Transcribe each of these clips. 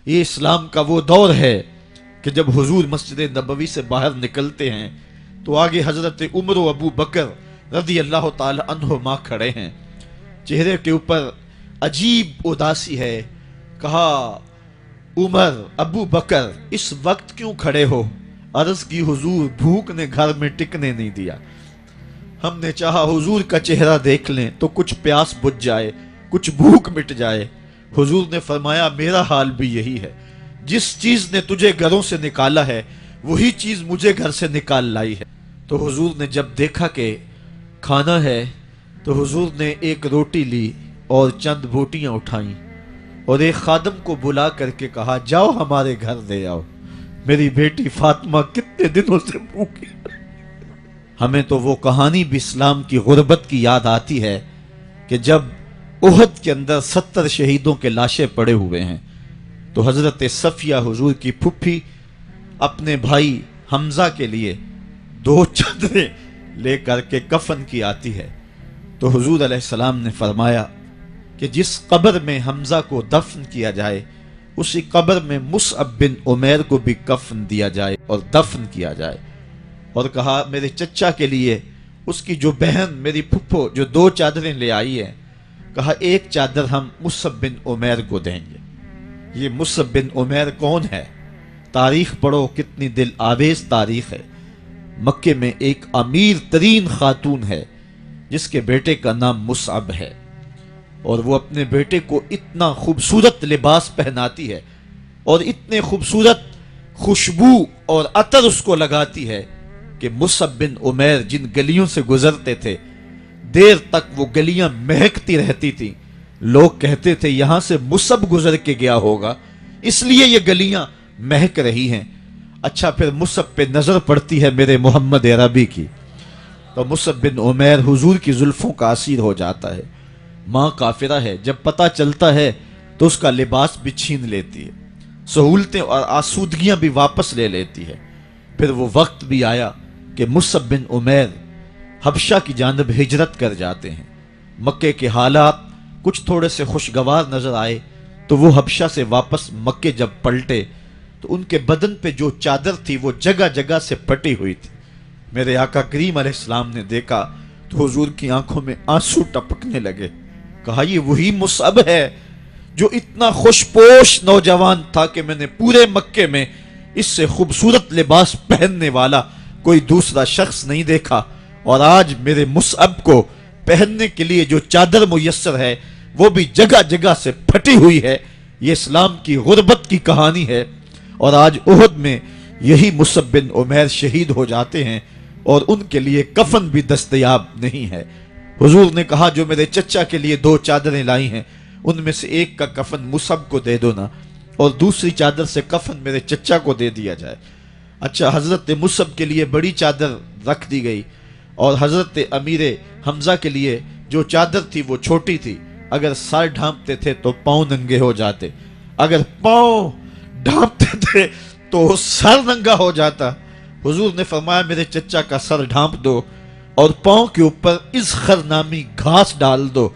یہ اسلام کا وہ دور ہے کہ جب حضور مسجد نبوی سے باہر نکلتے ہیں تو آگے حضرت عمر و ابو بکر رضی اللہ تعالی عنہما کھڑے ہیں. چہرے کے اوپر عجیب اداسی ہے. کہا عمر ابو بکر اس وقت کیوں کھڑے ہو؟ عرض کی حضور بھوک نے گھر میں ٹکنے نہیں دیا. ہم نے چاہا حضور کا چہرہ دیکھ لیں تو کچھ پیاس بجھ جائے، کچھ بھوک مٹ جائے. حضور نے فرمایا میرا حال بھی یہی ہے. جس چیز نے تجھے گھروں سے نکالا ہے وہی چیز مجھے گھر سے نکال لائی ہے. تو حضور نے جب دیکھا کہ کھانا ہے تو حضور نے ایک روٹی لی اور چند بوٹیاں اٹھائیں اور ایک خادم کو بلا کر کے کہا جاؤ ہمارے گھر دے آؤ، میری بیٹی فاطمہ کتنے دنوں سے بھوکی. ہمیں تو وہ کہانی بھی اسلام کی غربت کی یاد آتی ہے کہ جب احد کے اندر 70 شہیدوں کے لاشیں پڑے ہوئے ہیں تو حضرت صفیہ حضور کی پھپھی اپنے بھائی حمزہ کے لیے 2 چادریں لے کر کے کفن کی آتی ہے. تو حضور علیہ السلام نے فرمایا کہ جس قبر میں حمزہ کو دفن کیا جائے اسی قبر میں مصعب بن عمیر کو بھی کفن دیا جائے اور دفن کیا جائے. اور کہا میرے چچا کے لیے اس کی جو بہن میری پھپھو جو 2 چادریں لے آئی ہے، کہا ایک چادر ہم مصعب بن عمیر کو دیں گے. یہ مصعب بن عمیر کون ہے؟ تاریخ پڑھو، کتنی دل آویز تاریخ ہے. مکے میں ایک امیر ترین خاتون ہے جس کے بیٹے کا نام مصعب ہے، اور وہ اپنے بیٹے کو اتنا خوبصورت لباس پہناتی ہے اور اتنے خوبصورت خوشبو اور عطر اس کو لگاتی ہے کہ مصعب بن عمیر جن گلیوں سے گزرتے تھے دیر تک وہ گلیاں مہکتی رہتی تھی. لوگ کہتے تھے یہاں سے مصعب گزر کے گیا ہوگا اس لیے یہ گلیاں مہک رہی ہیں. اچھا پھر مصعب پہ نظر پڑتی ہے میرے محمد عربی کی تو مصعب بن عمیر حضور کی زلفوں کا اسیر ہو جاتا ہے. ماں کافرہ ہے، جب پتہ چلتا ہے تو اس کا لباس بھی چھین لیتی ہے، سہولتیں اور آسودگیاں بھی واپس لے لیتی ہے. پھر وہ وقت بھی آیا کہ مصعب بن عمیر حبشہ کی جانب ہجرت کر جاتے ہیں. مکے کے حالات کچھ تھوڑے سے خوشگوار نظر آئے تو وہ حبشہ سے واپس مکے جب پلٹے تو ان کے بدن پہ جو چادر تھی وہ جگہ جگہ سے پھٹی ہوئی تھی. میرے آقا کریم علیہ السلام نے دیکھا تو حضور کی آنکھوں میں آنسو ٹپکنے لگے. کہا یہ وہی مصعب ہے جو اتنا خوش پوش نوجوان تھا کہ میں نے پورے مکے میں اس سے خوبصورت لباس پہننے والا کوئی دوسرا شخص نہیں دیکھا، اور آج میرے مصعب کو پہننے کے لیے جو چادر میسر ہے وہ بھی جگہ جگہ سے پھٹی ہوئی ہے. یہ اسلام کی غربت کی کہانی ہے. اور آج احد میں یہی مصعب بن عمیر شہید ہو جاتے ہیں اور ان کے لیے کفن بھی دستیاب نہیں ہے. حضور نے کہا جو میرے چچا کے لیے 2 چادریں لائی ہیں ان میں سے ایک کا کفن مصعب کو دے دو نا، اور دوسری چادر سے کفن میرے چچا کو دے دیا جائے. اچھا حضرت مصعب کے لیے بڑی چادر رکھ دی گئی اور حضرت امیر حمزہ کے لیے جو چادر تھی وہ چھوٹی تھی. اگر سر ڈھانپتے تھے تو پاؤں ننگے ہو جاتے، اگر پاؤں ڈھانپتے تھے تو سر ننگا ہو جاتا. حضور نے فرمایا میرے چچا کا سر ڈھانپ دو اور پاؤں کے اوپر اذخر نامی گھاس ڈال دو.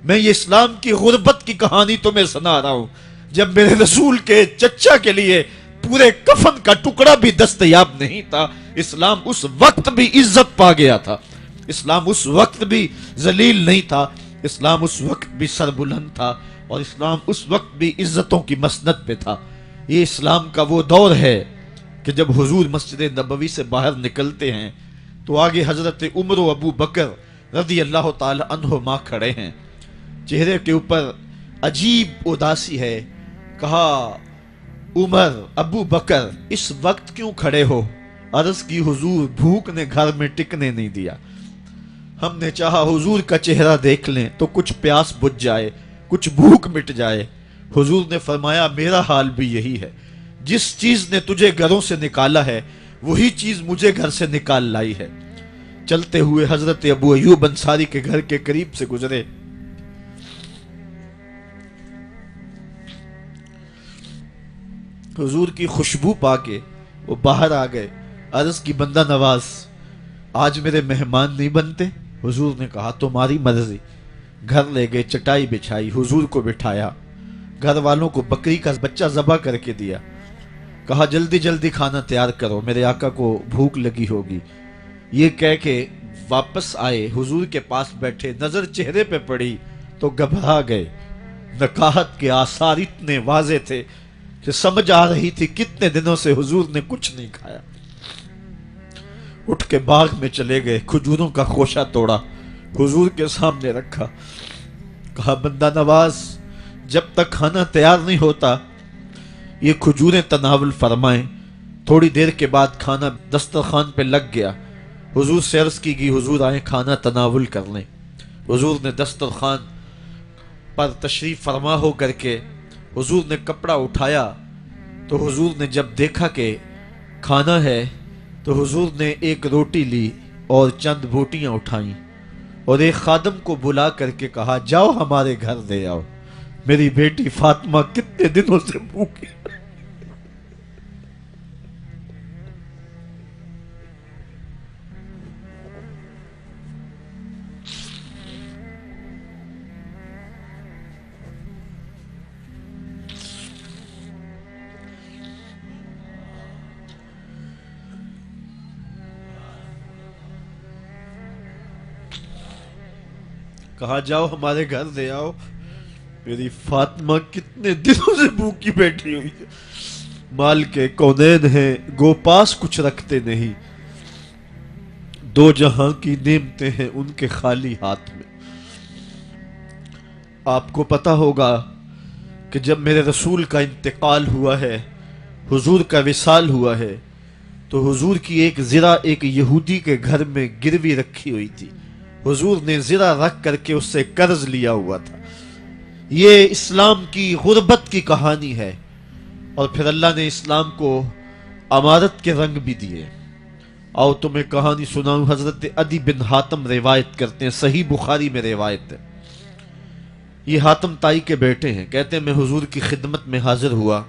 میں یہ اسلام کی غربت کی کہانی تمہیں سنا رہا ہوں. جب میرے رسول کے چچا کے لیے پورے کفن کا ٹکڑا بھی دستیاب نہیں تھا، اسلام اس وقت بھی عزت پا گیا تھا. اسلام اس وقت بھی ذلیل نہیں تھا. اسلام اس وقت بھی سربلند تھا اور اسلام اس وقت بھی عزتوں کی مسند پہ تھا. یہ اسلام کا وہ دور ہے کہ جب حضور مسجد نبوی سے باہر نکلتے ہیں تو آگے حضرت عمر و ابو بکر رضی اللہ تعالی عنہما کھڑے ہیں. چہرے کے اوپر عجیب اداسی ہے. کہا عمر ابو بکر اس وقت کیوں کھڑے ہو؟ عرض کی حضور بھوک نے گھر میں ٹکنے نہیں دیا. ہم نے چاہا حضور کا چہرہ دیکھ لیں تو کچھ پیاس بجھ جائے، کچھ بھوک مٹ جائے. حضور نے فرمایا میرا حال بھی یہی ہے. جس چیز نے تجھے گھروں سے نکالا ہے وہی چیز مجھے گھر سے نکال لائی ہے. چلتے ہوئے حضرت ابو ایوب انصاری کے گھر کے قریب سے گزرے. حضور کی خوشبو پا کے وہ باہر آ گئے. عرض کی بندہ نواز آج میرے مہمان نہیں بنتے؟ حضور نے کہا تمہاری مرضی. گھر لے گئے، چٹائی بچھائی، حضور کو بٹھایا، گھر والوں کو بکری کا بچہ ذبح کر کے دیا، کہا جلدی جلدی کھانا تیار کرو، میرے آقا کو بھوک لگی ہوگی۔ یہ کہہ کے واپس آئے، حضور کے پاس بیٹھے، نظر چہرے پہ پڑی تو گھبرا گئے۔ نکاحت کے آثار اتنے واضح تھے کہ سمجھ آ رہی تھی کتنے دنوں سے حضور نے کچھ نہیں کھایا۔ اٹھ کے باغ میں چلے گئے، کھجوروں کا خوشہ توڑا، حضور کے سامنے رکھا، کہا بندہ نواز جب تک کھانا تیار نہیں ہوتا یہ کھجوریں تناول فرمائیں۔ تھوڑی دیر کے بعد کھانا دسترخوان پہ لگ گیا، حضور سے عرض کی گئی حضور آئیں کھانا تناول کر لیں۔ حضور نے دسترخوان پر تشریف فرما ہو کر کے حضور نے کپڑا اٹھایا تو حضور نے جب دیکھا کہ کھانا ہے تو حضور نے ایک روٹی لی اور چند بوٹیاں اٹھائیں اور ایک خادم کو بلا کر کے کہا جاؤ ہمارے گھر دے آؤ، میری بیٹی فاطمہ کتنے دنوں سے بھوکی۔ کہا جاؤ ہمارے گھر دے آؤ، میری فاطمہ کتنے دنوں سے بھوکی بیٹھی ہوئی ہے۔ مال کے کونین ہیں گو پاس کچھ رکھتے نہیں، دو جہاں کی نعمتیں ہیں ان کے خالی ہاتھ میں۔ آپ کو پتا ہوگا کہ جب میرے رسول کا انتقال ہوا ہے، حضور کا وصال ہوا ہے، تو حضور کی ایک زرہ ایک یہودی کے گھر میں گروی رکھی ہوئی تھی، حضور نے زرہ رکھ کر کے اس سے قرض لیا ہوا تھا۔ یہ اسلام کی غربت کی کہانی ہے، اور پھر اللہ نے اسلام کو امارت کے رنگ بھی دیے۔ آؤ تمہیں کہانی سناؤں، حضرت عدی بن حاتم روایت کرتے ہیں، صحیح بخاری میں روایت ہے۔ یہ حاتم تائی کے بیٹے ہیں، کہتے ہیں میں حضور کی خدمت میں حاضر ہوا،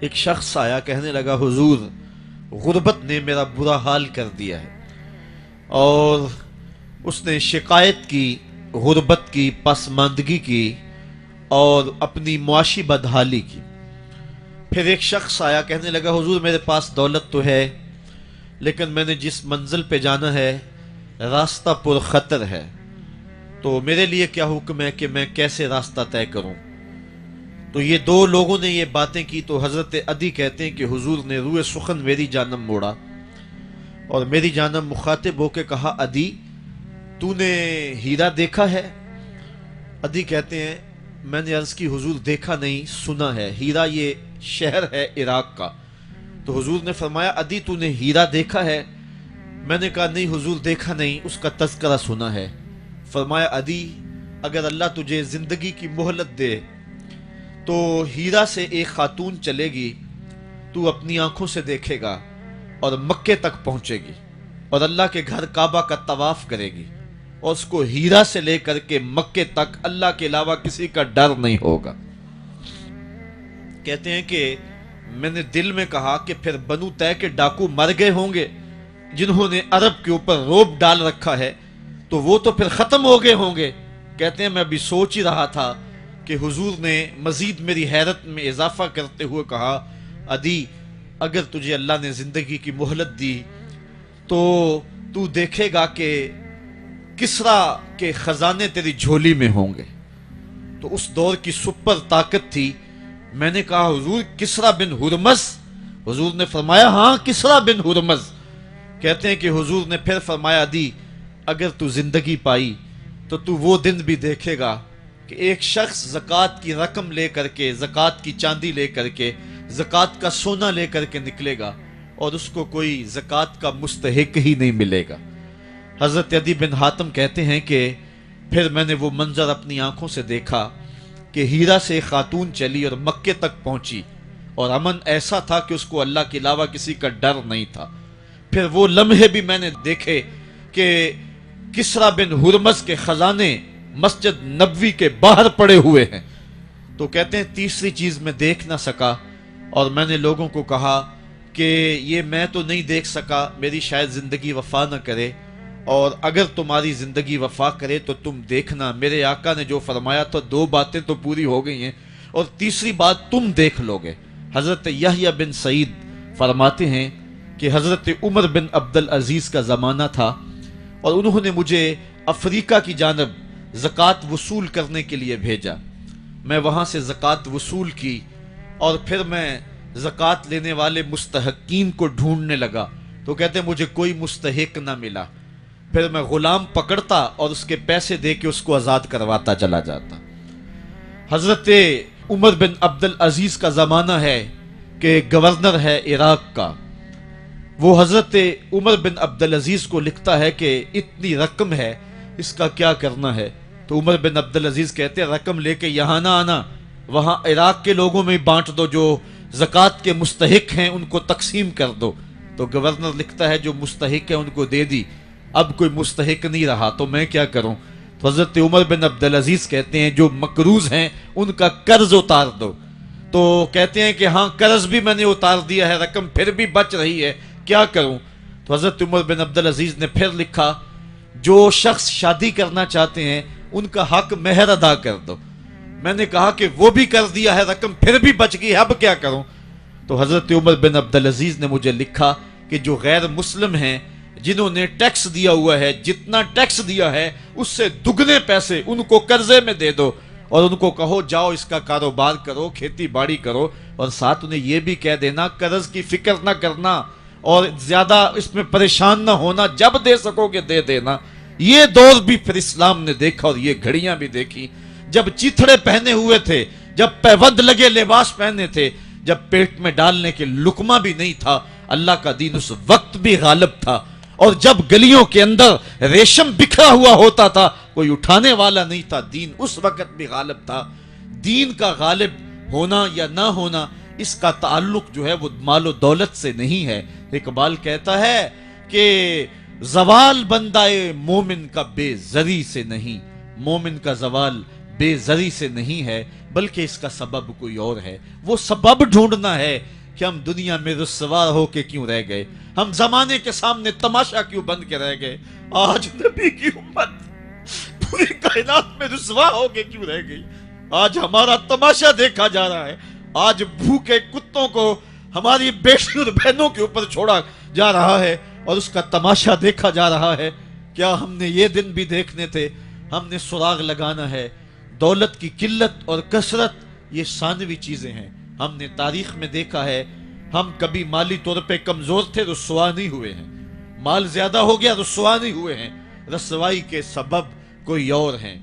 ایک شخص آیا کہنے لگا حضور غربت نے میرا برا حال کر دیا ہے، اور اس نے شکایت کی غربت کی، پسماندگی کی اور اپنی معاشی بدحالی کی۔ پھر ایک شخص آیا کہنے لگا حضور میرے پاس دولت تو ہے لیکن میں نے جس منزل پہ جانا ہے راستہ پر خطر ہے، تو میرے لیے کیا حکم ہے کہ میں کیسے راستہ طے کروں؟ تو یہ دو لوگوں نے یہ باتیں کی تو حضرت عدی کہتے ہیں کہ حضور نے روئے سخن میری جانب موڑا اور میری جانب مخاطب ہو کے کہا عدی تو نے ہیرا دیکھا ہے؟ عدی کہتے ہیں میں نے عرض کی حضور دیکھا نہیں، سنا ہے، ہیرا یہ شہر ہے عراق کا۔ تو حضور نے فرمایا عدی تو نے ہیرا دیکھا ہے؟ میں نے کہا نہیں حضور دیکھا نہیں، اس کا تذکرہ سنا ہے۔ فرمایا عدی اگر اللہ تجھے زندگی کی مہلت دے تو ہیرا سے ایک خاتون چلے گی، تو اپنی آنکھوں سے دیکھے گا اور مکے تک پہنچے گی اور اللہ کے گھر کعبہ کا طواف کرے گی، اور اس کو ہیرا سے لے کر کے مکے تک اللہ کے علاوہ کسی کا ڈر نہیں ہوگا۔ کہتے ہیں کہ میں نے دل میں کہا کہ پھر بنو طے کے ڈاکو مر گئے ہوں گے جنہوں نے عرب کے اوپر روب ڈال رکھا ہے، تو وہ تو پھر ختم ہو گئے ہوں گے۔ کہتے ہیں میں ابھی سوچ ہی رہا تھا کہ حضور نے مزید میری حیرت میں اضافہ کرتے ہوئے کہا عدی اگر تجھے اللہ نے زندگی کی مہلت دی تو تو دیکھے گا کہ کسرا کے خزانے تیری جھولی میں ہوں گے۔ تو اس دور کی سپر طاقت تھی۔ میں نے کہا حضور کسرا بن ہرمز؟ حضور نے فرمایا ہاں کسرا بن ہرمز۔ کہتے ہیں کہ حضور نے پھر فرمایا عدی اگر تو زندگی پائی تو تو وہ دن بھی دیکھے گا کہ ایک شخص زکوٰۃ کی رقم لے کر کے، زکوٰۃ کی چاندی لے کر کے، زکوٰۃ کا سونا لے کر کے نکلے گا اور اس کو کوئی زکوٰۃ کا مستحق ہی نہیں ملے گا۔ حضرت عدی بن حاتم کہتے ہیں کہ پھر میں نے وہ منظر اپنی آنکھوں سے دیکھا کہ ہیرا سے خاتون چلی اور مکے تک پہنچی اور امن ایسا تھا کہ اس کو اللہ کے علاوہ کسی کا ڈر نہیں تھا۔ پھر وہ لمحے بھی میں نے دیکھے کہ کسرا بن ہرمز کے خزانے مسجد نبوی کے باہر پڑے ہوئے ہیں۔ تو کہتے ہیں تیسری چیز میں دیکھ نہ سکا اور میں نے لوگوں کو کہا کہ یہ میں تو نہیں دیکھ سکا، میری شاید زندگی وفا نہ کرے، اور اگر تمہاری زندگی وفا کرے تو تم دیکھنا، میرے آقا نے جو فرمایا تھا دو باتیں تو پوری ہو گئی ہیں، اور تیسری بات تم دیکھ لوگے۔ حضرت یحییٰ بن سعید فرماتے ہیں کہ حضرت عمر بن عبدالعزیز کا زمانہ تھا اور انہوں نے مجھے افریقہ کی جانب زکوٰۃ وصول کرنے کے لیے بھیجا۔ میں وہاں سے زکوٰۃ وصول کی اور پھر میں زکوٰۃ لینے والے مستحقین کو ڈھونڈنے لگا، تو کہتے ہیں مجھے کوئی مستحق نہ ملا۔ پھر میں غلام پکڑتا اور اس کے پیسے دے کے اس کو آزاد کرواتا چلا جاتا۔ حضرت عمر بن عبدالعزیز کا زمانہ ہے کہ گورنر ہے عراق کا، وہ حضرت عمر بن عبدالعزیز کو لکھتا ہے کہ اتنی رقم ہے، اس کا کیا کرنا ہے؟ تو عمر بن عبدالعزیز کہتے ہیں رقم لے کے یہاں نہ آنا، وہاں عراق کے لوگوں میں بانٹ دو، جو زکوٰۃ کے مستحق ہیں ان کو تقسیم کر دو۔ تو گورنر لکھتا ہے جو مستحق ہیں ان کو دے دی، اب کوئی مستحق نہیں رہا تو میں کیا کروں؟ تو حضرت عمر بن عبدالعزیز کہتے ہیں جو مقروض ہیں ان کا قرض اتار دو۔ تو کہتے ہیں کہ ہاں قرض بھی میں نے اتار دیا ہے، رقم پھر بھی بچ رہی ہے، کیا کروں؟ تو حضرت عمر بن عبدالعزیز نے پھر لکھا جو شخص شادی کرنا چاہتے ہیں ان کا حق مہر ادا کر دو۔ میں نے کہا کہ وہ بھی کر دیا ہے، رقم پھر بھی بچ گئی، اب کیا کروں؟ تو حضرت عمر بن عبدالعزیز نے مجھے لکھا کہ جو غیر مسلم ہیں جنہوں نے ٹیکس دیا ہوا ہے، جتنا ٹیکس دیا ہے اس سے دگنے پیسے ان کو قرضے میں دے دو اور ان کو کہو جاؤ اس کا کاروبار کرو، کھیتی باڑی کرو، اور ساتھ انہیں یہ بھی کہہ دینا قرض کی فکر نہ کرنا اور زیادہ اس میں پریشان نہ ہونا، جب دے سکو گے دے دینا۔ یہ دور بھی پھر اسلام نے دیکھا اور یہ گھڑیاں بھی دیکھی، جب چیتھڑے پہنے ہوئے تھے، جب پیوند لگے لباس پہنے تھے، جب پیٹ میں ڈالنے کے لقمہ بھی نہیں تھا، اللہ کا دین اس وقت بھی غالب تھا۔ اور جب گلیوں کے اندر ریشم بکھرا ہوا ہوتا تھا، کوئی اٹھانے والا نہیں تھا، دین اس وقت بھی غالب تھا۔ دین کا غالب ہونا یا نہ ہونا اس کا تعلق جو ہے وہ مال و دولت سے نہیں ہے۔ اقبال کہتا ہے کہ زوال بندہ مومن کا بے زری سے نہیں، مومن کا زوال بے زری سے نہیں ہے بلکہ اس کا سبب کوئی اور ہے۔ وہ سبب ڈھونڈنا ہے کہ ہم دنیا میں رسوا ہو کے کیوں رہ گئے، ہم زمانے کے سامنے تماشا کیوں بن کے رہ گئے، آج نبی کی امت پوری کائنات میں رسوا ہو کے کیوں رہ گئی، آج ہمارا تماشا دیکھا جا رہا ہے، آج بھوکے کتوں کو ہماری بیٹیوں اور بہنوں کے اوپر چھوڑا جا رہا ہے اور اس کا تماشا دیکھا جا رہا ہے۔ کیا ہم نے یہ دن بھی دیکھنے تھے؟ ہم نے سراغ لگانا ہے۔ دولت کی قلت اور کثرت یہ ثانوی چیزیں ہیں، ہم نے تاریخ میں دیکھا ہے، ہم کبھی مالی طور پہ کمزور تھے، رسوا نہیں ہوئے ہیں، مال زیادہ ہو گیا رسوا نہیں ہوئے ہیں، رسوائی کے سبب کوئی اور ہیں۔